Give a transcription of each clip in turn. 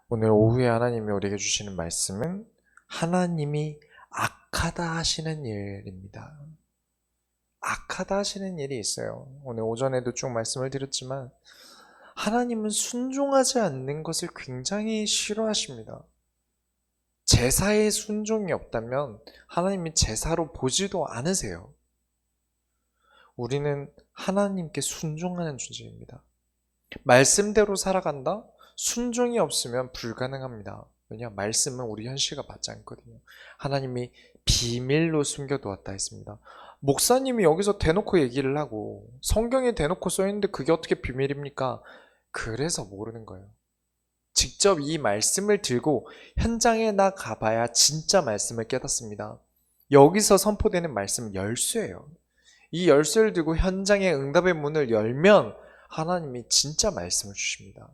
오늘 오후에 하나님이 우리에게 주시는 말씀은 하나님이 악하다 하시는 일입니다. 악하다 하시는 일이 있어요. 오늘 오전에도 쭉 말씀을 드렸지만 하나님은 순종하지 않는 것을 굉장히 싫어하십니다. 제사에 순종이 없다면 하나님이 제사로 보지도 않으세요. 우리는 하나님께 순종하는 존재입니다. 말씀대로 살아간다? 순종이 없으면 불가능합니다. 왜냐? 말씀은 우리 현실과 맞지 않거든요. 하나님이 비밀로 숨겨두었다 했습니다. 목사님이 여기서 대놓고 얘기를 하고 성경에 대놓고 써있는데 그게 어떻게 비밀입니까? 그래서 모르는 거예요. 직접 이 말씀을 들고 현장에 나 가봐야 진짜 말씀을 깨닫습니다. 여기서 선포되는 말씀은 열쇠예요. 이 열쇠를 들고 현장의 응답의 문을 열면 하나님이 진짜 말씀을 주십니다.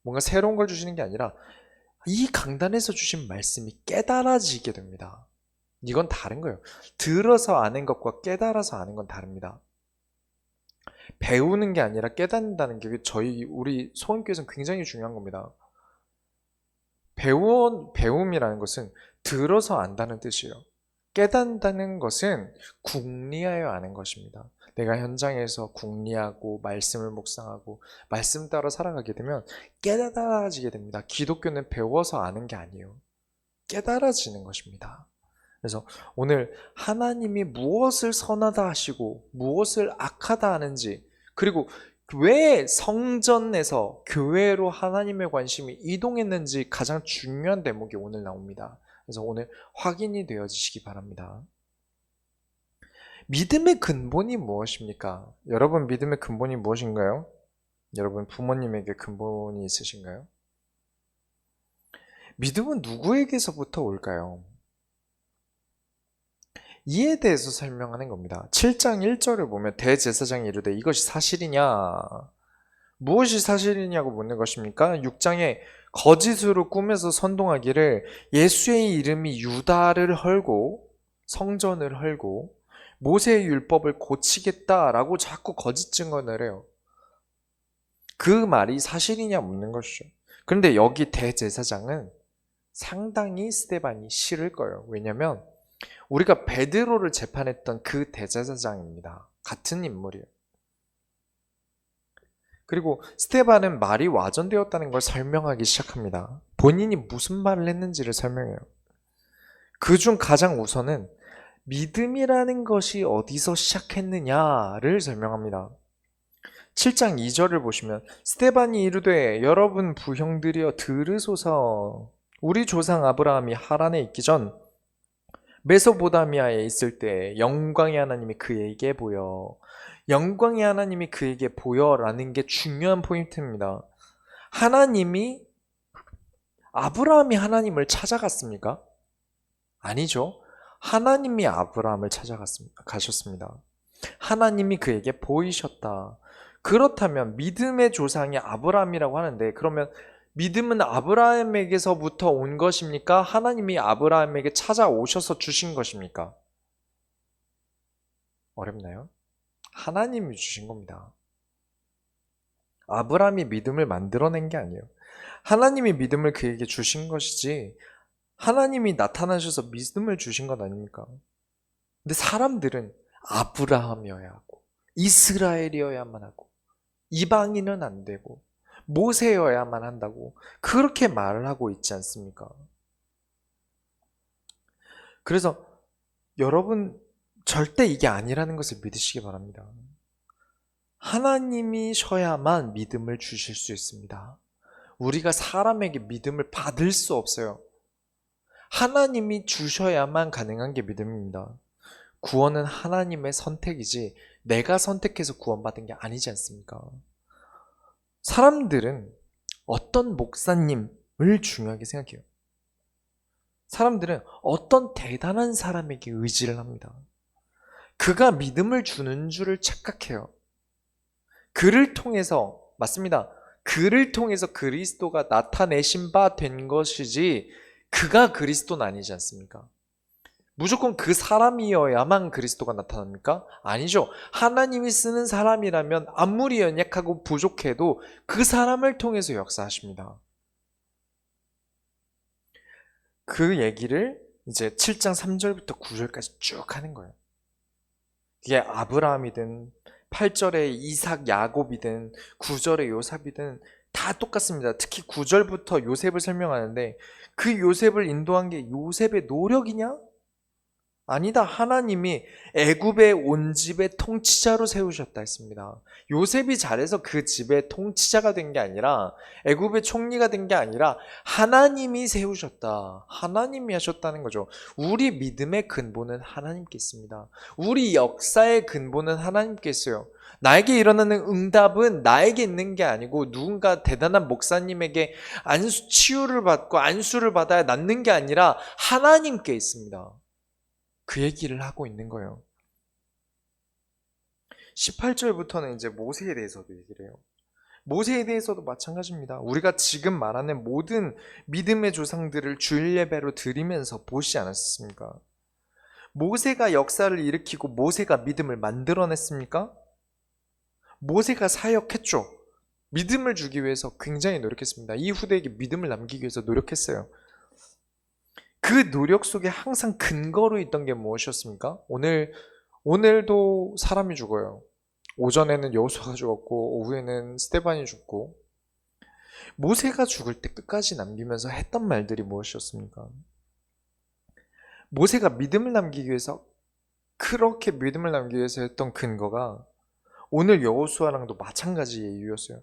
뭔가 새로운 걸 주시는 게 아니라 이 강단에서 주신 말씀이 깨달아지게 됩니다. 이건 다른 거예요. 들어서 아는 것과 깨달아서 아는 건 다릅니다. 배우는 게 아니라 깨닫는다는 게 우리 소원교회에서는 굉장히 중요한 겁니다. 배움이라는 것은 들어서 안다는 뜻이에요. 깨닫는다는 것은 궁리하여 아는 것입니다. 내가 현장에서 궁리하고 말씀을 묵상하고 말씀 따라 살아가게 되면 깨달아지게 됩니다. 기독교는 배워서 아는 게 아니에요. 깨달아지는 것입니다. 그래서 오늘 하나님이 무엇을 선하다 하시고 무엇을 악하다 하는지, 그리고 왜 성전에서 교회로 하나님의 관심이 이동했는지 가장 중요한 대목이 오늘 나옵니다. 그래서 오늘 확인이 되어지시기 바랍니다. 믿음의 근본이 무엇입니까? 여러분, 믿음의 근본이 무엇인가요? 여러분, 부모님에게 근본이 있으신가요? 믿음은 누구에게서부터 올까요? 이에 대해서 설명하는 겁니다. 7장 1절을 보면 대제사장이 이르되 이것이 사실이냐? 무엇이 사실이냐고 묻는 것입니까? 6장에 거짓으로 꿈에서 선동하기를 예수의 이름이 유다를 헐고 성전을 헐고 모세의 율법을 고치겠다라고 자꾸 거짓 증언을 해요. 그 말이 사실이냐 묻는 것이죠. 그런데 여기 대제사장은 상당히 스데반이 싫을 거예요. 왜냐하면 우리가 베드로를 재판했던 그 대제사장입니다. 같은 인물이에요. 그리고 스데반은 말이 와전되었다는 걸 설명하기 시작합니다. 본인이 무슨 말을 했는지를 설명해요. 그중 가장 우선은 믿음이라는 것이 어디서 시작했느냐를 설명합니다. 7장 2절을 보시면 스데반이 이르되 여러분 부형들이여 들으소서. 우리 조상 아브라함이 하란에 있기 전 메소포타미아에 있을 때 영광의 하나님이 그에게 보여. 영광의 하나님이 그에게 보여라는 게 중요한 포인트입니다. 아브라함이 하나님을 찾아갔습니까? 아니죠. 하나님이 아브라함을 가셨습니다. 하나님이 그에게 보이셨다. 그렇다면 믿음의 조상이 아브라함이라고 하는데, 그러면 믿음은 아브라함에게서부터 온 것입니까? 하나님이 아브라함에게 찾아오셔서 주신 것입니까? 어렵나요? 하나님이 주신 겁니다. 아브라함이 믿음을 만들어낸 게 아니에요. 하나님이 믿음을 그에게 주신 것이지 하나님이 나타나셔서 믿음을 주신 것 아닙니까? 근데 사람들은 아브라함이어야 하고 이스라엘이어야만 하고 이방인은 안 되고 모세여야만 한다고 그렇게 말을 하고 있지 않습니까? 그래서 여러분 절대 이게 아니라는 것을 믿으시기 바랍니다. 하나님이셔야만 믿음을 주실 수 있습니다. 우리가 사람에게 믿음을 받을 수 없어요. 하나님이 주셔야만 가능한 게 믿음입니다. 구원은 하나님의 선택이지 내가 선택해서 구원받은 게 아니지 않습니까? 사람들은 어떤 목사님을 중요하게 생각해요. 사람들은 어떤 대단한 사람에게 의지를 합니다. 그가 믿음을 주는 줄을 착각해요. 그를 통해서, 맞습니다. 그를 통해서 그리스도가 나타내신 바 된 것이지 그가 그리스도는 아니지 않습니까? 무조건 그 사람이어야만 그리스도가 나타납니까? 아니죠. 하나님이 쓰는 사람이라면 아무리 연약하고 부족해도 그 사람을 통해서 역사하십니다. 그 얘기를 이제 7장 3절부터 9절까지 쭉 하는 거예요. 이게 아브라함이든 8절에 이삭 야곱이든 9절에 요셉이든 다 똑같습니다. 특히 9절부터 요셉을 설명하는데 그 요셉을 인도한 게 요셉의 노력이냐? 아니다. 하나님이 애굽의 온 집의 통치자로 세우셨다 했습니다. 요셉이 잘해서 그 집의 통치자가 된 게 아니라 애굽의 총리가 된 게 아니라 하나님이 세우셨다. 하나님이 하셨다는 거죠. 우리 믿음의 근본은 하나님께 있습니다. 우리 역사의 근본은 하나님께 있어요. 나에게 일어나는 응답은 나에게 있는 게 아니고 누군가 대단한 목사님에게 치유를 받고 안수를 받아야 낫는 게 아니라 하나님께 있습니다. 그 얘기를 하고 있는 거예요. 18절부터는 이제 모세에 대해서도 얘기를 해요. 모세에 대해서도 마찬가지입니다. 우리가 지금 말하는 모든 믿음의 조상들을 주일 예배로 드리면서 보시지 않았습니까? 모세가 역사를 일으키고 모세가 믿음을 만들어냈습니까? 모세가 사역했죠. 믿음을 주기 위해서 굉장히 노력했습니다. 이 후대에게 믿음을 남기기 위해서 노력했어요. 그 노력 속에 항상 근거로 있던 게 무엇이었습니까? 오늘도 사람이 죽어요. 오전에는 여호수아가 죽었고 오후에는 스데반이 죽고 모세가 죽을 때 끝까지 남기면서 했던 말들이 무엇이었습니까? 모세가 믿음을 남기기 위해서 그렇게 믿음을 남기기 위해서 했던 근거가 오늘 여호수아랑도 마찬가지의 이유였어요.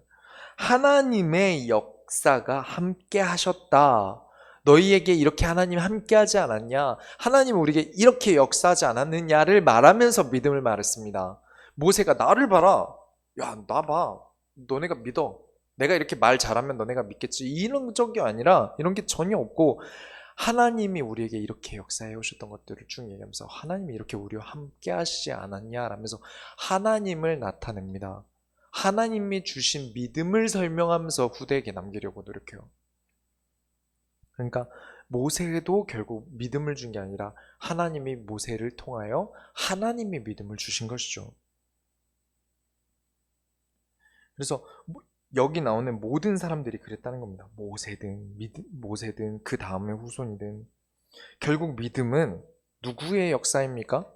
하나님의 역사가 함께 하셨다. 너희에게 이렇게 하나님 함께 하지 않았냐? 하나님 우리에게 이렇게 역사하지 않았느냐를 말하면서 믿음을 말했습니다. 모세가 나를 봐라. 야, 나 봐. 너네가 믿어. 내가 이렇게 말 잘하면 너네가 믿겠지. 이런 적이 아니라 이런 게 전혀 없고 하나님이 우리에게 이렇게 역사해 오셨던 것들을 쭉 얘기하면서 하나님이 이렇게 우리와 함께 하시지 않았냐 라면서 하나님을 나타냅니다. 하나님이 주신 믿음을 설명하면서 후대에게 남기려고 노력해요. 그러니까 모세도 결국 믿음을 준 게 아니라 하나님이 모세를 통하여 하나님이 믿음을 주신 것이죠. 그래서 여기 나오는 모든 사람들이 그랬다는 겁니다. 모세든 그 다음의 후손이든 결국 믿음은 누구의 역사입니까?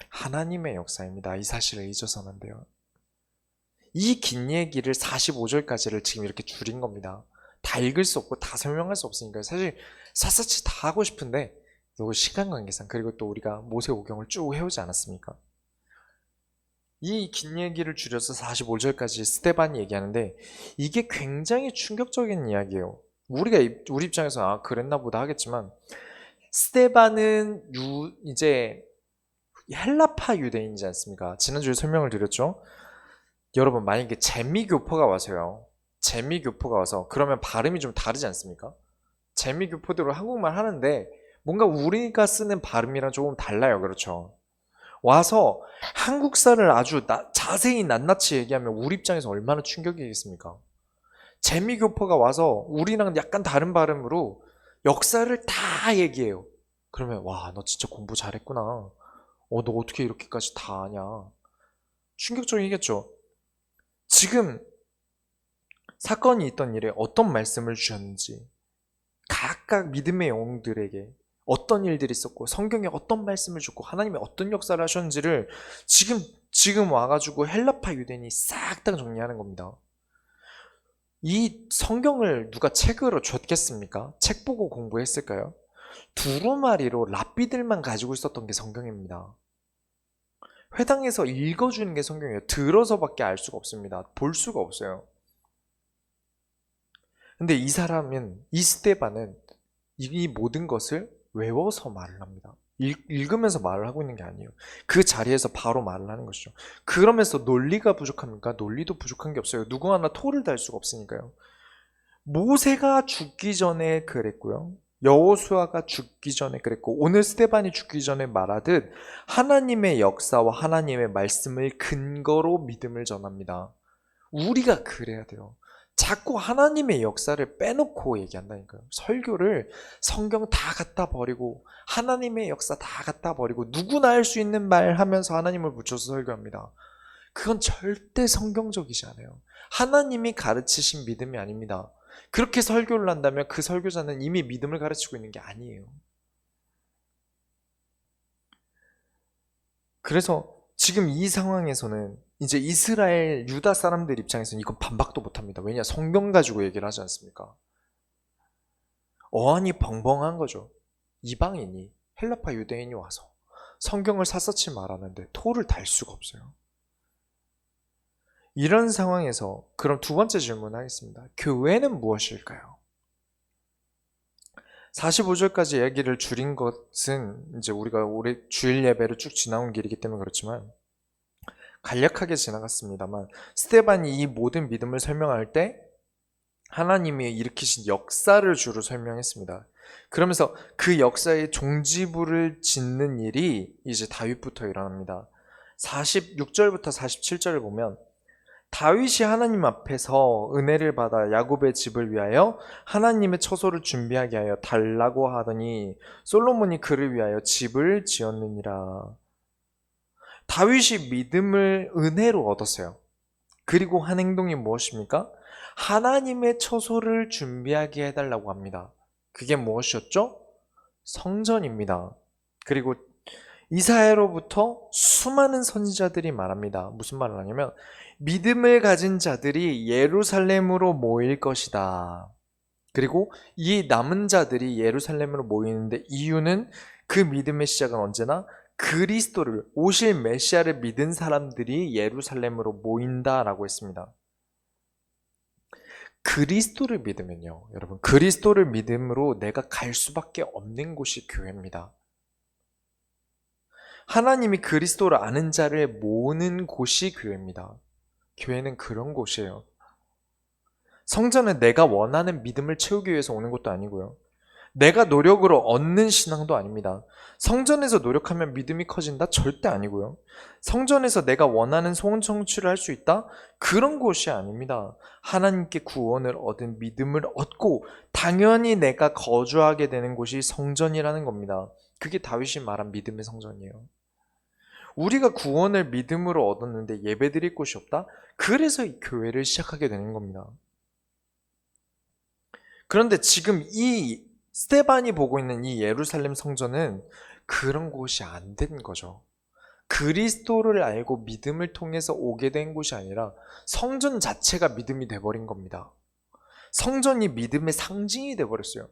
하나님의 역사입니다. 이 사실을 잊어서는 안 돼요. 이 긴 얘기를 45절까지를 지금 이렇게 줄인 겁니다. 다 읽을 수 없고 다 설명할 수 없으니까 사실 샅샅이 다 하고 싶은데 이거 시간 관계상 그리고 또 우리가 모세오경을 쭉 해오지 않았습니까? 이 긴 얘기를 줄여서 45절까지 스데반이 얘기하는데 이게 굉장히 충격적인 이야기예요. 우리 입장에서 아 그랬나 보다 하겠지만 스데반은 이제 헬라파 유대인이지 않습니까? 지난주에 설명을 드렸죠. 여러분 만약에 재미교포가 와서요. 재미교포가 와서 그러면 발음이 좀 다르지 않습니까? 재미교포대로 한국말 하는데 뭔가 우리가 쓰는 발음이랑 조금 달라요. 그렇죠? 와서 한국사를 아주 자세히 낱낱이 얘기하면 우리 입장에서 얼마나 충격이겠습니까? 재미교포가 와서 우리랑 약간 다른 발음으로 역사를 다 얘기해요. 그러면 와, 너 진짜 공부 잘했구나. 너 어떻게 이렇게까지 다 아냐. 충격적이겠죠? 지금 사건이 있던 일에 어떤 말씀을 주셨는지 각각 믿음의 영웅들에게 어떤 일들이 있었고 성경에 어떤 말씀을 줬고 하나님이 어떤 역사를 하셨는지를 지금 와가지고 헬라파 유대인이 싹 다 정리하는 겁니다. 이 성경을 누가 책으로 줬겠습니까? 책 보고 공부했을까요? 두루마리로 랍비들만 가지고 있었던 게 성경입니다. 회당에서 읽어주는 게 성경이에요. 들어서밖에 알 수가 없습니다. 볼 수가 없어요. 근데 이 스데반은 이 모든 것을 외워서 말을 합니다. 읽으면서 말을 하고 있는 게 아니에요. 그 자리에서 바로 말을 하는 것이죠. 그러면서 논리가 부족합니까? 논리도 부족한 게 없어요. 누구 하나 토를 달 수가 없으니까요. 모세가 죽기 전에 그랬고요. 여호수아가 죽기 전에 그랬고 오늘 스데반이 죽기 전에 말하듯 하나님의 역사와 하나님의 말씀을 근거로 믿음을 전합니다. 우리가 그래야 돼요. 자꾸 하나님의 역사를 빼놓고 얘기한다니까요. 설교를 성경 다 갖다 버리고 하나님의 역사 다 갖다 버리고 누구나 할 수 있는 말 하면서 하나님을 붙여서 설교합니다. 그건 절대 성경적이지 않아요. 하나님이 가르치신 믿음이 아닙니다. 그렇게 설교를 한다면 그 설교자는 이미 믿음을 가르치고 있는 게 아니에요. 그래서 지금 이 상황에서는 이제 이스라엘 유다 사람들 입장에서는 이건 반박도 못합니다. 왜냐? 성경 가지고 얘기를 하지 않습니까? 어안이 벙벙한 거죠. 이방인이 헬라파 유대인이 와서 성경을 샅샅이 말하는데 토를 달 수가 없어요. 이런 상황에서 그럼 두 번째 질문하겠습니다. 교회는 무엇일까요? 45절까지 얘기를 줄인 것은 이제 우리가 올해 주일 예배를 쭉 지나온 길이기 때문에 그렇지만 간략하게 지나갔습니다만 스데반이 이 모든 믿음을 설명할 때 하나님이 일으키신 역사를 주로 설명했습니다. 그러면서 그 역사의 종지부를 짓는 일이 이제 다윗부터 일어납니다. 46절부터 47절을 보면 다윗이 하나님 앞에서 은혜를 받아 야곱의 집을 위하여 하나님의 처소를 준비하게 하여 달라고 하더니 솔로몬이 그를 위하여 집을 지었느니라. 다윗이 믿음을 은혜로 얻었어요. 그리고 한 행동이 무엇입니까? 하나님의 처소를 준비하게 해달라고 합니다. 그게 무엇이었죠? 성전입니다. 그리고 이사야로부터 수많은 선지자들이 말합니다. 무슨 말을 하냐면 믿음을 가진 자들이 예루살렘으로 모일 것이다. 그리고 이 남은 자들이 예루살렘으로 모이는데 이유는 그 믿음의 시작은 언제나 그리스도를, 오실 메시아를 믿은 사람들이 예루살렘으로 모인다라고 했습니다. 그리스도를 믿으면요, 여러분, 그리스도를 믿음으로 내가 갈 수밖에 없는 곳이 교회입니다. 하나님이 그리스도를 아는 자를 모으는 곳이 교회입니다. 교회는 그런 곳이에요. 성전은 내가 원하는 믿음을 채우기 위해서 오는 것도 아니고요. 내가 노력으로 얻는 신앙도 아닙니다. 성전에서 노력하면 믿음이 커진다? 절대 아니고요. 성전에서 내가 원하는 소원 청취를 할 수 있다? 그런 곳이 아닙니다. 하나님께 구원을 얻은 믿음을 얻고 당연히 내가 거주하게 되는 곳이 성전이라는 겁니다. 그게 다윗이 말한 믿음의 성전이에요. 우리가 구원을 믿음으로 얻었는데 예배드릴 곳이 없다? 그래서 이 교회를 시작하게 되는 겁니다. 그런데 지금 이 스데반이 보고 있는 이 예루살렘 성전은 그런 곳이 안 된 거죠. 그리스도를 알고 믿음을 통해서 오게 된 곳이 아니라 성전 자체가 믿음이 돼버린 겁니다. 성전이 믿음의 상징이 돼버렸어요.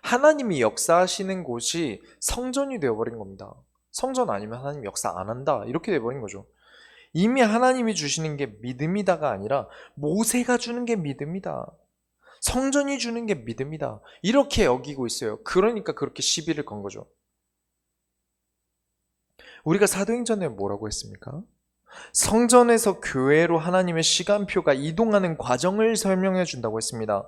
하나님이 역사하시는 곳이 성전이 되어버린 겁니다. 성전 아니면 하나님 역사 안 한다, 이렇게 돼버린 거죠. 이미 하나님이 주시는 게 믿음이다가 아니라 모세가 주는 게 믿음이다, 성전이 주는 게 믿음이다, 이렇게 여기고 있어요. 그러니까 그렇게 시비를 건 거죠. 우리가 사도행전에 뭐라고 했습니까? 성전에서 교회로 하나님의 시간표가 이동하는 과정을 설명해 준다고 했습니다.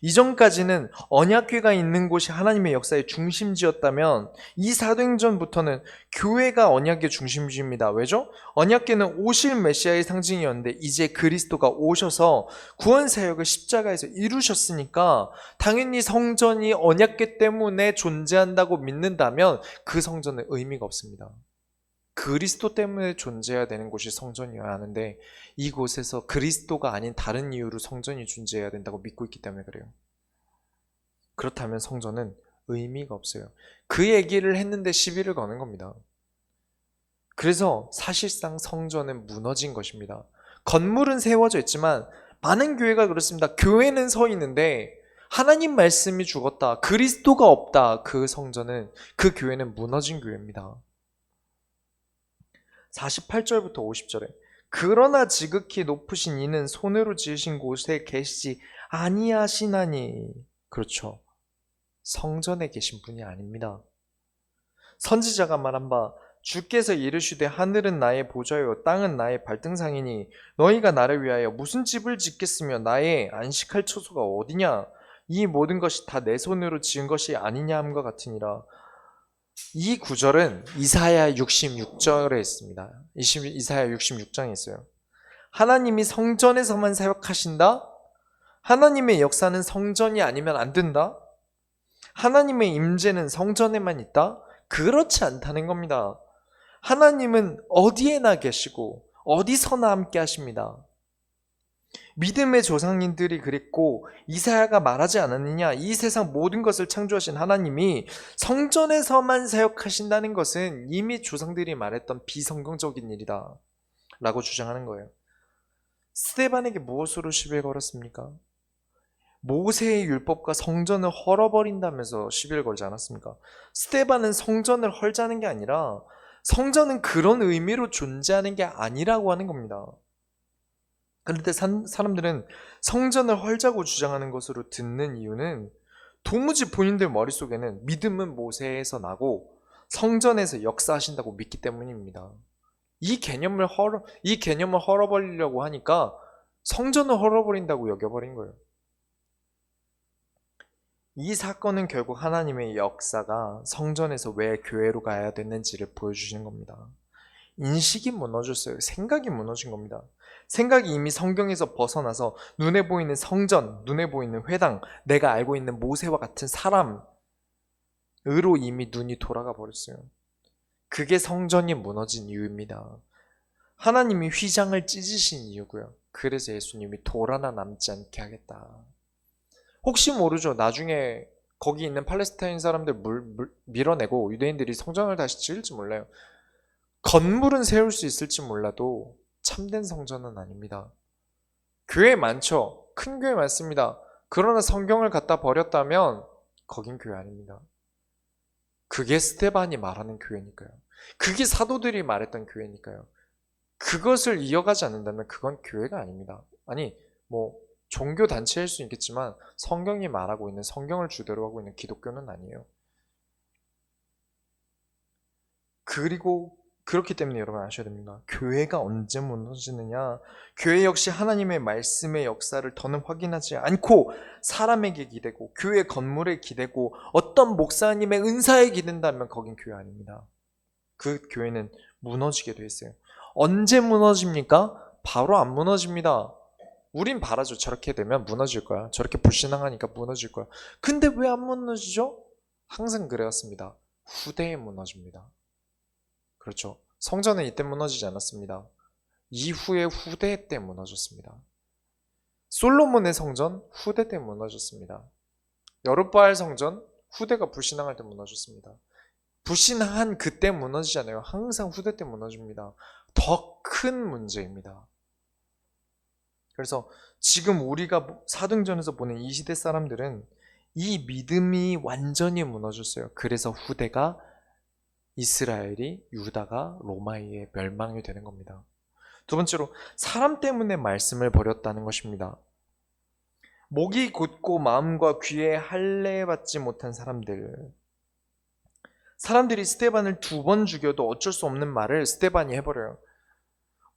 이전까지는 언약궤가 있는 곳이 하나님의 역사의 중심지였다면 이 사도행전부터는 교회가 언약의 중심지입니다. 왜죠? 언약궤는 오실 메시아의 상징이었는데 이제 그리스도가 오셔서 구원 사역을 십자가에서 이루셨으니까 당연히 성전이 언약궤 때문에 존재한다고 믿는다면 그 성전은 의미가 없습니다. 그리스도 때문에 존재해야 되는 곳이 성전이어야 하는데 이곳에서 그리스도가 아닌 다른 이유로 성전이 존재해야 된다고 믿고 있기 때문에 그래요. 그렇다면 성전은 의미가 없어요. 그 얘기를 했는데 시비를 거는 겁니다. 그래서 사실상 성전은 무너진 것입니다. 건물은 세워져 있지만 많은 교회가 그렇습니다. 교회는 서 있는데 하나님 말씀이 죽었다, 그리스도가 없다, 그 성전은, 그 교회는 무너진 교회입니다. 48절부터 50절에 그러나 지극히 높으신 이는 손으로 지으신 곳에 계시지 아니하시나니. 그렇죠, 성전에 계신 분이 아닙니다. 선지자가 말한 바 주께서 이르시되 하늘은 나의 보좌요 땅은 나의 발등상이니 너희가 나를 위하여 무슨 집을 짓겠으며 나의 안식할 처소가 어디냐? 이 모든 것이 다 내 손으로 지은 것이 아니냐 함과 같으니라. 이 구절은 이사야 66절에 있습니다. 이사야 66장에 있어요. 하나님이 성전에서만 사역하신다? 하나님의 역사는 성전이 아니면 안 된다? 하나님의 임재는 성전에만 있다? 그렇지 않다는 겁니다. 하나님은 어디에나 계시고 어디서나 함께 하십니다. 믿음의 조상님들이 그랬고 이사야가 말하지 않았느냐? 이 세상 모든 것을 창조하신 하나님이 성전에서만 사역하신다는 것은 이미 조상들이 말했던 비성경적인 일이다 라고 주장하는 거예요. 스데반에게 무엇으로 시비를 걸었습니까? 모세의 율법과 성전을 헐어버린다면서 시비를 걸지 않았습니까? 스데반은 성전을 헐자는 게 아니라 성전은 그런 의미로 존재하는 게 아니라고 하는 겁니다. 그런데 사람들은 성전을 헐자고 주장하는 것으로 듣는 이유는 도무지 본인들 머릿속에는 믿음은 모세에서 나고 성전에서 역사하신다고 믿기 때문입니다. 이 개념을 헐어버리려고 하니까 성전을 헐어버린다고 여겨버린 거예요. 이 사건은 결국 하나님의 역사가 성전에서 왜 교회로 가야 됐는지를 보여주시는 겁니다. 인식이 무너졌어요. 생각이 무너진 겁니다. 생각이 이미 성경에서 벗어나서 눈에 보이는 성전, 눈에 보이는 회당, 내가 알고 있는 모세와 같은 사람으로 이미 눈이 돌아가 버렸어요. 그게 성전이 무너진 이유입니다. 하나님이 휘장을 찢으신 이유고요. 그래서 예수님이 돌 하나 남지 않게 하겠다. 혹시 모르죠. 나중에 거기 있는 팔레스타인 사람들 밀어내고 유대인들이 성전을 다시 지을지 몰라요. 건물은 세울 수 있을지 몰라도 참된 성전은 아닙니다. 교회 많죠. 큰 교회 많습니다. 그러나 성경을 갖다 버렸다면 거긴 교회 아닙니다. 그게 스데반이 말하는 교회니까요. 그게 사도들이 말했던 교회니까요. 그것을 이어가지 않는다면 그건 교회가 아닙니다. 아니 종교 단체일 수 있겠지만 성경이 말하고 있는, 성경을 주대로 하고 있는 기독교는 아니에요. 그리고 그렇기 때문에 여러분 아셔야 됩니다. 교회가 언제 무너지느냐? 교회 역시 하나님의 말씀의 역사를 더는 확인하지 않고 사람에게 기대고 교회 건물에 기대고 어떤 목사님의 은사에 기댄다면 거긴 교회 아닙니다. 그 교회는 무너지게 돼 있어요. 언제 무너집니까? 바로 안 무너집니다. 우린 바라죠. 저렇게 되면 무너질 거야. 저렇게 불신앙하니까 무너질 거야. 근데 왜 안 무너지죠? 항상 그래왔습니다. 후대에 무너집니다. 그렇죠. 성전은 이때 무너지지 않았습니다. 이후에 후대 때 무너졌습니다. 솔로몬의 성전 후대 때 무너졌습니다. 여룻바알 성전 후대가 불신앙할 때 무너졌습니다. 불신한 그때 무너지잖아요. 항상 후대 때 무너집니다. 더 큰 문제입니다. 그래서 지금 우리가 사도행전에서 보는 이 시대 사람들은 이 믿음이 완전히 무너졌어요. 그래서 후대가 이스라엘이, 유다가 로마에 멸망이 되는 겁니다. 두 번째로 사람 때문에 말씀을 버렸다는 것입니다. 목이 곧고 마음과 귀에 할례받지 못한 사람들이 스데반을 2번 죽여도 어쩔 수 없는 말을 스데반이 해버려요.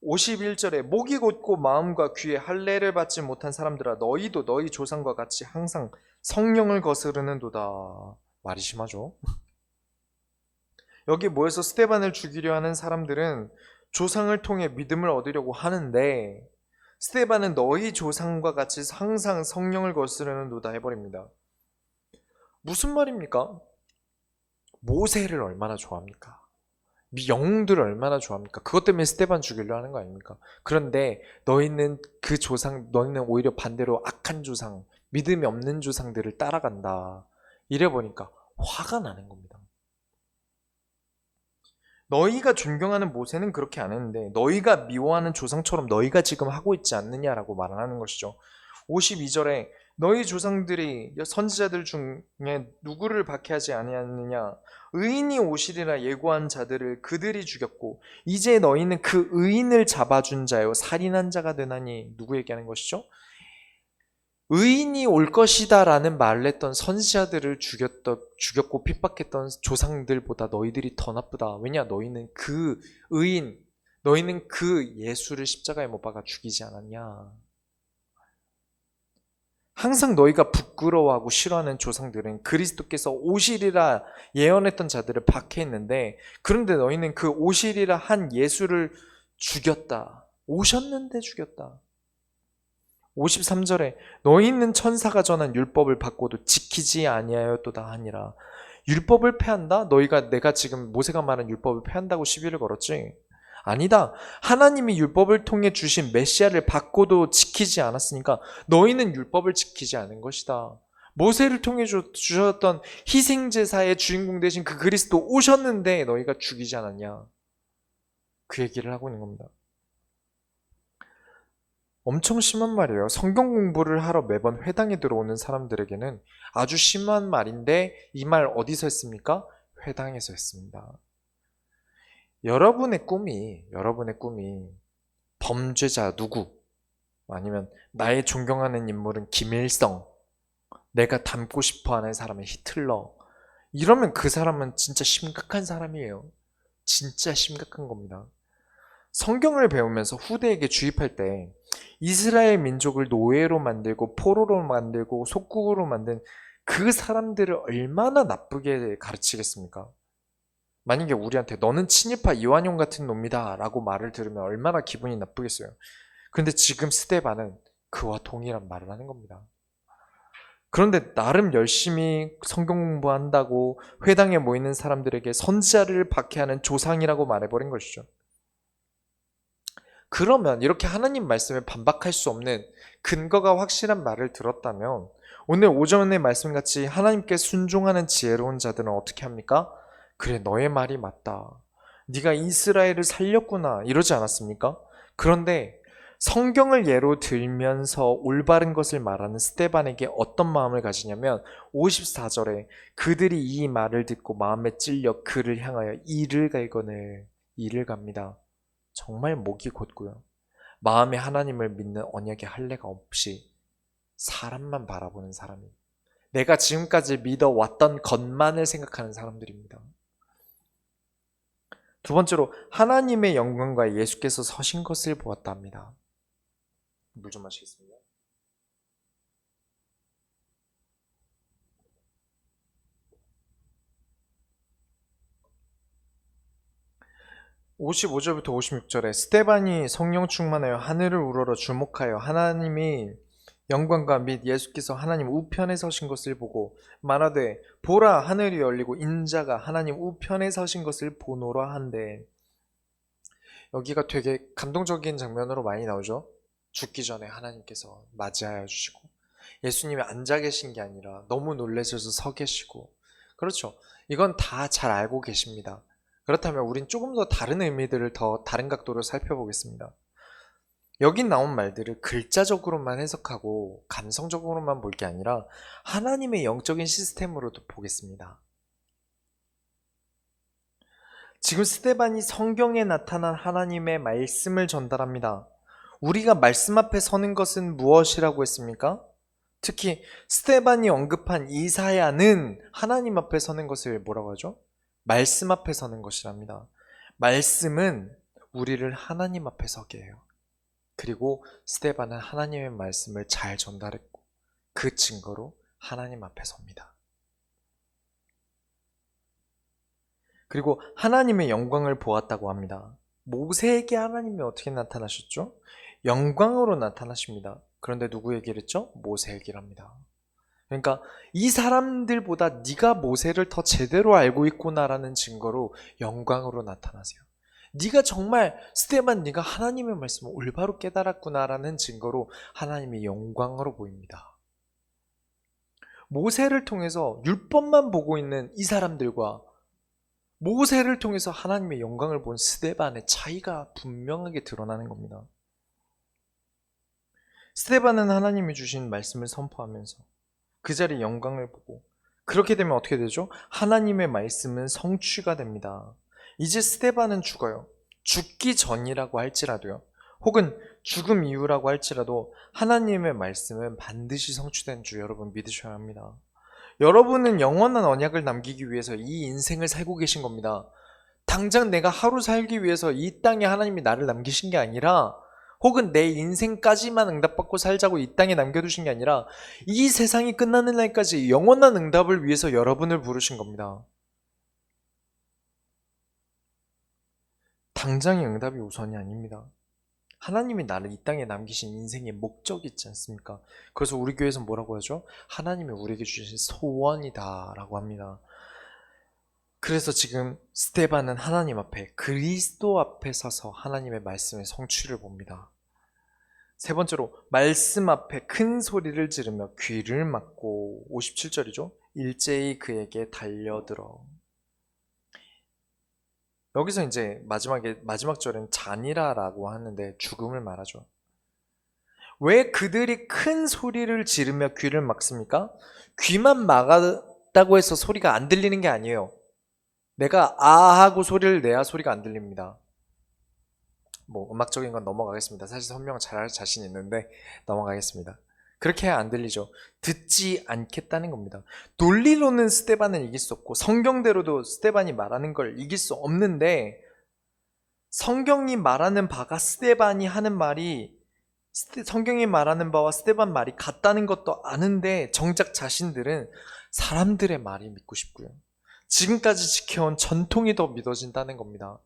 51절에 목이 곧고 마음과 귀에 할례를 받지 못한 사람들아 너희도 너희 조상과 같이 항상 성령을 거스르는도다. 말이 심하죠. 여기 모여서 스데반을 죽이려 하는 사람들은 조상을 통해 믿음을 얻으려고 하는데 스데반은 너희 조상과 같이 항상 성령을 거스르는도다 해버립니다. 무슨 말입니까? 모세를 얼마나 좋아합니까? 영웅들을 얼마나 좋아합니까? 그것 때문에 스데반 죽이려 하는 거 아닙니까? 그런데 너희는 오히려 반대로 악한 조상, 믿음이 없는 조상들을 따라간다. 이래 보니까 화가 나는 겁니다. 너희가 존경하는 모세는 그렇게 안 했는데 너희가 미워하는 조상처럼 너희가 지금 하고 있지 않느냐라고 말하는 것이죠. 52절에 너희 조상들이 선지자들 중에 누구를 박해하지 아니하느냐? 의인이 오시리라 예고한 자들을 그들이 죽였고 이제 너희는 그 의인을 잡아준 자요 살인한 자가 되나니. 누구 얘기하는 것이죠? 의인이 올 것이다 라는 말을 했던 선지자들을 죽였고 핍박했던 조상들보다 너희들이 더 나쁘다. 왜냐? 너희는 그 의인, 너희는 그 예수를 십자가에 못 박아 죽이지 않았냐. 항상 너희가 부끄러워하고 싫어하는 조상들은 그리스도께서 오시리라 예언했던 자들을 박해했는데 그런데 너희는 그 오시리라 한 예수를 죽였다. 오셨는데 죽였다. 53절에 너희는 천사가 전한 율법을 받고도 지키지 아니하였도다 하니라. 율법을 폐한다? 내가 지금 모세가 말한 율법을 폐한다고 시비를 걸었지? 아니다. 하나님이 율법을 통해 주신 메시아를 받고도 지키지 않았으니까 너희는 율법을 지키지 않은 것이다. 모세를 통해 주셨던 희생제사의 주인공 되신 그 그리스도 오셨는데 너희가 죽이지 않았냐. 그 얘기를 하고 있는 겁니다. 엄청 심한 말이에요. 성경 공부를 하러 매번 회당에 들어오는 사람들에게는 아주 심한 말인데 이 말 어디서 했습니까? 회당에서 했습니다. 여러분의 꿈이 범죄자 누구? 아니면 나의 존경하는 인물은 김일성, 내가 닮고 싶어 하는 사람은 히틀러. 이러면 그 사람은 진짜 심각한 사람이에요. 진짜 심각한 겁니다. 성경을 배우면서 후대에게 주입할 때 이스라엘 민족을 노예로 만들고 포로로 만들고 속국으로 만든 그 사람들을 얼마나 나쁘게 가르치겠습니까? 만약에 우리한테 너는 친일파 이완용 같은 놈이다 라고 말을 들으면 얼마나 기분이 나쁘겠어요. 그런데 지금 스데반은 그와 동일한 말을 하는 겁니다. 그런데 나름 열심히 성경 공부한다고 회당에 모이는 사람들에게 선지자를 박해하는 조상이라고 말해버린 것이죠. 그러면 이렇게 하나님 말씀에 반박할 수 없는 근거가 확실한 말을 들었다면 오늘 오전의 말씀같이 하나님께 순종하는 지혜로운 자들은 어떻게 합니까? 그래, 너의 말이 맞다. 네가 이스라엘을 살렸구나. 이러지 않았습니까? 그런데 성경을 예로 들면서 올바른 것을 말하는 스데반에게 어떤 마음을 가지냐면 54절에 그들이 이 말을 듣고 마음에 찔려 그를 향하여 이를 갈거늘 이를 갑니다. 정말 목이 곧고요. 마음에 하나님을 믿는 언약의 할례가 없이 사람만 바라보는 사람이 내가 지금까지 믿어왔던 것만을 생각하는 사람들입니다. 두 번째로 하나님의 영광과 예수께서 서신 것을 보았답니다. 물 좀 마시겠습니다. 55절부터 56절에 스데반이 성령 충만하여 하늘을 우러러 주목하여 하나님이 영광과 및 예수께서 하나님 우편에 서신 것을 보고 말하되 보라 하늘이 열리고 인자가 하나님 우편에 서신 것을 보노라 한데, 여기가 되게 감동적인 장면으로 많이 나오죠. 죽기 전에 하나님께서 맞이하여 주시고 예수님이 앉아 계신 게 아니라 너무 놀라셔서 서 계시고, 그렇죠. 이건 다 잘 알고 계십니다. 그렇다면 우린 조금 더 다른 의미들을 더 다른 각도로 살펴보겠습니다. 여기 나온 말들을 글자적으로만 해석하고 감성적으로만 볼 게 아니라 하나님의 영적인 시스템으로도 보겠습니다. 지금 스데반이 성경에 나타난 하나님의 말씀을 전달합니다. 우리가 말씀 앞에 서는 것은 무엇이라고 했습니까? 특히 스데반이 언급한 이사야는 하나님 앞에 서는 것을 뭐라고 하죠? 말씀 앞에 서는 것이랍니다. 말씀은 우리를 하나님 앞에 서게 해요. 그리고 스데반은 하나님의 말씀을 잘 전달했고 그 증거로 하나님 앞에 섭니다. 그리고 하나님의 영광을 보았다고 합니다. 모세에게 하나님이 어떻게 나타나셨죠? 영광으로 나타나십니다. 그런데 누구 얘기를 했죠? 모세 얘기를 합니다. 그러니까 이 사람들보다 네가 모세를 더 제대로 알고 있구나라는 증거로 영광으로 나타나세요. 네가 정말 스데반 네가 하나님의 말씀을 올바로 깨달았구나라는 증거로 하나님의 영광으로 보입니다. 모세를 통해서 율법만 보고 있는 이 사람들과 모세를 통해서 하나님의 영광을 본 스데반의 차이가 분명하게 드러나는 겁니다. 스데반은 하나님이 주신 말씀을 선포하면서 그 자리에 영광을 보고, 그렇게 되면 어떻게 되죠? 하나님의 말씀은 성취가 됩니다. 이제 스데반은 죽어요. 죽기 전이라고 할지라도요, 혹은 죽음 이후라고 할지라도 하나님의 말씀은 반드시 성취된 줄 여러분 믿으셔야 합니다. 여러분은 영원한 언약을 남기기 위해서 이 인생을 살고 계신 겁니다. 당장 내가 하루 살기 위해서 이 땅에 하나님이 나를 남기신 게 아니라, 혹은 내 인생까지만 응답받고 살자고 이 땅에 남겨두신 게 아니라 이 세상이 끝나는 날까지 영원한 응답을 위해서 여러분을 부르신 겁니다. 당장의 응답이 우선이 아닙니다. 하나님이 나를 이 땅에 남기신 인생의 목적이 있지 않습니까? 그래서 우리 교회에서 뭐라고 하죠? 하나님이 우리에게 주신 소원이다 라고 합니다. 그래서 지금 스데반은 하나님 앞에, 그리스도 앞에 서서 하나님의 말씀의 성취를 봅니다. 세 번째로 말씀 앞에 큰 소리를 지르며 귀를 막고, 57절이죠. 일제히 그에게 달려들어. 여기서 이제 마지막 절은 잔이라라고 하는데 죽음을 말하죠. 왜 그들이 큰 소리를 지르며 귀를 막습니까? 귀만 막았다고 해서 소리가 안 들리는 게 아니에요. 내가 아 하고 소리를 내야 소리가 안 들립니다. 뭐 음악적인 건 넘어가겠습니다. 사실 설명 잘할 자신 있는데 넘어가겠습니다. 그렇게 해야 안 들리죠. 듣지 않겠다는 겁니다. 논리로는 스데반은 이길 수 없고 성경대로도 스데반이 말하는 걸 이길 수 없는데, 성경이 말하는 바가 스데반이 하는 말이 성경이 말하는 바와 스데반 말이 같다는 것도 아는데 정작 자신들은 사람들의 말이 믿고 싶고요. 지금까지 지켜온 전통이 더 믿어진다는 겁니다.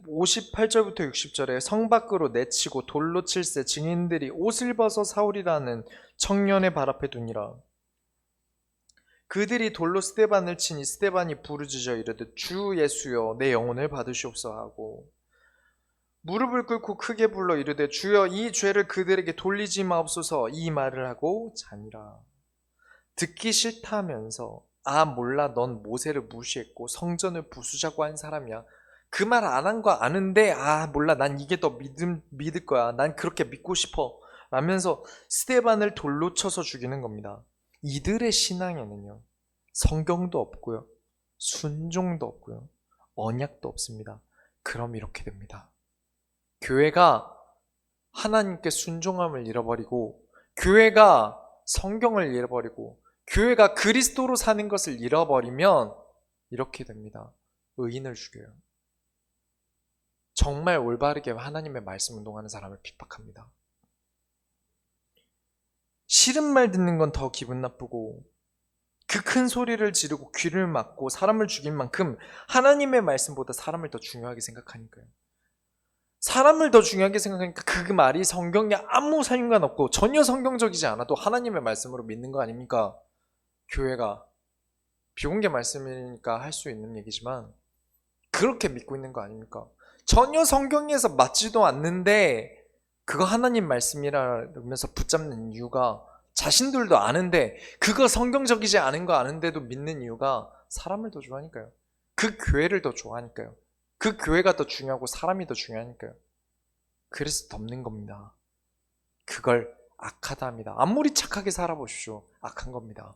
58절부터 60절에 성 밖으로 내치고 돌로 칠세 증인들이 옷을 벗어 사울이라는 청년의 발 앞에 두니라. 그들이 돌로 스데반을 치니 스데반이 부르짖어 이르되 주 예수여 내 영혼을 받으시옵소서 하고 무릎을 꿇고 크게 불러 이르되 주여 이 죄를 그들에게 돌리지 마옵소서 이 말을 하고 자니라. 듣기 싫다면서 아 몰라 넌 모세를 무시했고 성전을 부수자고 한 사람이야. 그 말 안 한 거 아는데 아 몰라 난 이게 더 믿을 거야. 난 그렇게 믿고 싶어 라면서 스데반을 돌로 쳐서 죽이는 겁니다. 이들의 신앙에는요 성경도 없고요 순종도 없고요 언약도 없습니다. 그럼 이렇게 됩니다. 교회가 하나님께 순종함을 잃어버리고, 교회가 성경을 잃어버리고, 교회가 그리스도로 사는 것을 잃어버리면 이렇게 됩니다. 의인을 죽여요. 정말 올바르게 하나님의 말씀 운동하는 사람을 핍박합니다. 싫은 말 듣는 건 더 기분 나쁘고, 그 큰 소리를 지르고 귀를 막고 사람을 죽일 만큼 하나님의 말씀보다 사람을 더 중요하게 생각하니까요. 사람을 더 중요하게 생각하니까 그 말이 성경에 아무 상관없고 전혀 성경적이지 않아도 하나님의 말씀으로 믿는 거 아닙니까? 교회가 비공개 말씀이니까 할 수 있는 얘기지만 그렇게 믿고 있는 거 아닙니까? 전혀 성경에서 맞지도 않는데 그거 하나님 말씀이라면서 붙잡는 이유가, 자신들도 아는데 그거 성경적이지 않은 거 아는데도 믿는 이유가 사람을 더 좋아하니까요. 그 교회를 더 좋아하니까요. 그 교회가 더 중요하고 사람이 더 중요하니까요. 그래서 덮는 겁니다. 그걸 악하다 합니다. 아무리 착하게 살아보십시오. 악한 겁니다.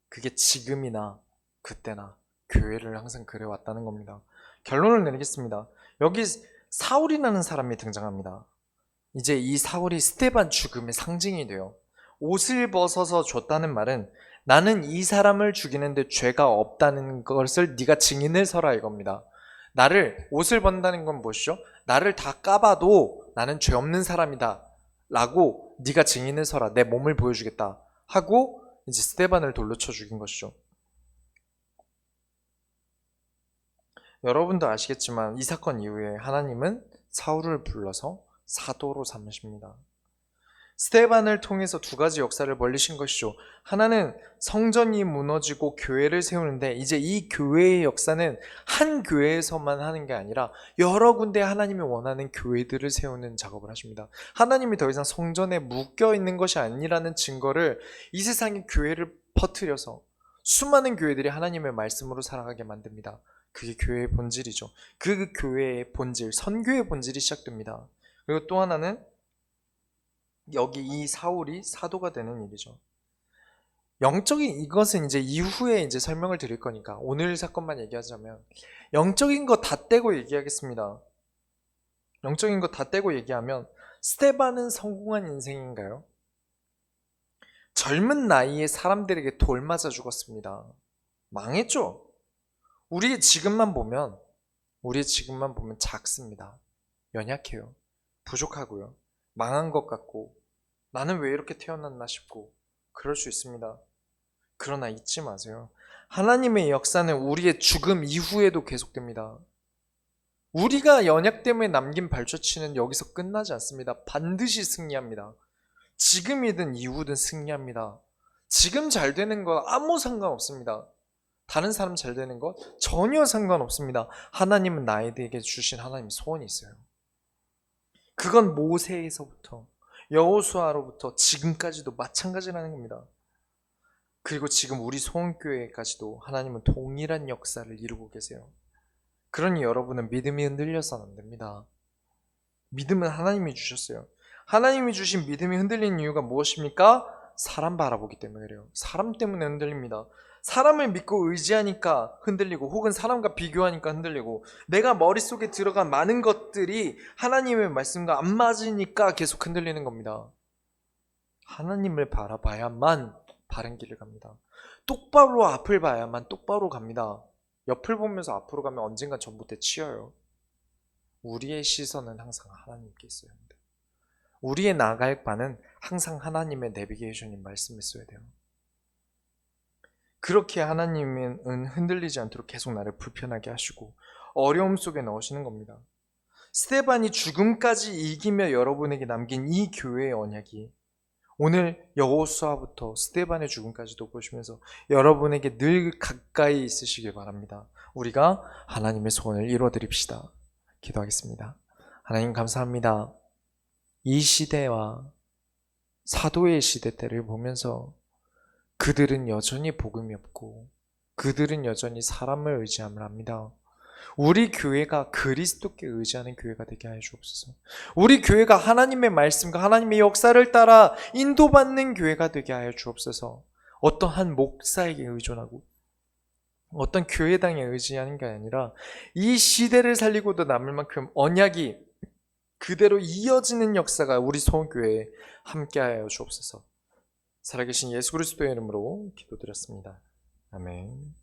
그게 지금이나 그때나 교회를 항상 그래왔다는 겁니다. 결론을 내리겠습니다. 여기 사울이라는 사람이 등장합니다. 이제 이 사울이 스데반 죽음의 상징이 돼요. 옷을 벗어서 줬다는 말은 나는 이 사람을 죽이는데 죄가 없다는 것을 네가 증인을 서라 이겁니다. 나를 옷을 벗는다는 건 무엇이죠? 나를 다 까봐도 나는 죄 없는 사람이다 라고 네가 증인을 서라, 내 몸을 보여주겠다 하고 이제 스데반을 돌로 쳐 죽인 것이죠. 여러분도 아시겠지만 이 사건 이후에 하나님은 사울을 불러서 사도로 삼으십니다. 스데반을 통해서 두 가지 역사를 벌리신 것이죠. 하나는 성전이 무너지고 교회를 세우는데 이제 이 교회의 역사는 한 교회에서만 하는 게 아니라 여러 군데 하나님이 원하는 교회들을 세우는 작업을 하십니다. 하나님이 더 이상 성전에 묶여 있는 것이 아니라는 증거를 이 세상의 교회를 퍼뜨려서 수많은 교회들이 하나님의 말씀으로 살아가게 만듭니다. 그게 교회의 본질이죠. 그 교회의 본질, 선교의 본질이 시작됩니다. 그리고 또 하나는 여기 이 사울이 사도가 되는 일이죠. 영적인 이것은 이제 이후에 이제 설명을 드릴 거니까 오늘 사건만 얘기하자면 영적인 거 다 떼고 얘기하겠습니다. 영적인 거 다 떼고 얘기하면 스데반은 성공한 인생인가요? 젊은 나이에 사람들에게 돌 맞아 죽었습니다. 망했죠? 우리의 지금만 보면 작습니다. 연약해요. 부족하고요. 망한 것 같고 나는 왜 이렇게 태어났나 싶고 그럴 수 있습니다. 그러나 잊지 마세요. 하나님의 역사는 우리의 죽음 이후에도 계속됩니다. 우리가 연약 때문에 남긴 발자취는 여기서 끝나지 않습니다. 반드시 승리합니다. 지금이든 이후든 승리합니다. 지금 잘 되는 거 아무 상관없습니다. 다른 사람 잘 되는 것 전혀 상관없습니다. 하나님은 나에게 주신 하나님의 소원이 있어요. 그건 모세에서부터 여호수아로부터 지금까지도 마찬가지라는 겁니다. 그리고 지금 우리 소원교회까지도 하나님은 동일한 역사를 이루고 계세요. 그러니 여러분은 믿음이 흔들려서는 안 됩니다. 믿음은 하나님이 주셨어요. 하나님이 주신 믿음이 흔들리는 이유가 무엇입니까? 사람 바라보기 때문에 그래요. 사람 때문에 흔들립니다. 사람을 믿고 의지하니까 흔들리고, 혹은 사람과 비교하니까 흔들리고, 내가 머릿속에 들어간 많은 것들이 하나님의 말씀과 안 맞으니까 계속 흔들리는 겁니다. 하나님을 바라봐야만 바른 길을 갑니다. 똑바로 앞을 봐야만 똑바로 갑니다. 옆을 보면서 앞으로 가면 언젠가 전봇대 치여요. 우리의 시선은 항상 하나님께 있어야 합니다. 우리의 나아갈 바는 항상 하나님의 내비게이션인 말씀을 써야 돼요. 그렇게 하나님은 흔들리지 않도록 계속 나를 불편하게 하시고 어려움 속에 넣으시는 겁니다. 스데반이 죽음까지 이기며 여러분에게 남긴 이 교회의 언약이 오늘 여호수아부터 스데반의 죽음까지도 보시면서 여러분에게 늘 가까이 있으시길 바랍니다. 우리가 하나님의 소원을 이루어드립시다. 기도하겠습니다. 하나님 감사합니다. 이 시대와 사도의 시대 때를 보면서 그들은 여전히 복음이 없고 그들은 여전히 사람을 의지함을 합니다. 우리 교회가 그리스도께 의지하는 교회가 되게 하여 주옵소서. 우리 교회가 하나님의 말씀과 하나님의 역사를 따라 인도받는 교회가 되게 하여 주옵소서. 어떤 한 목사에게 의존하고 어떤 교회당에 의지하는 게 아니라 이 시대를 살리고도 남을 만큼 언약이 그대로 이어지는 역사가 우리 소원교회에 함께하여 주옵소서. 살아계신 예수 그리스도의 이름으로 기도드렸습니다. 아멘.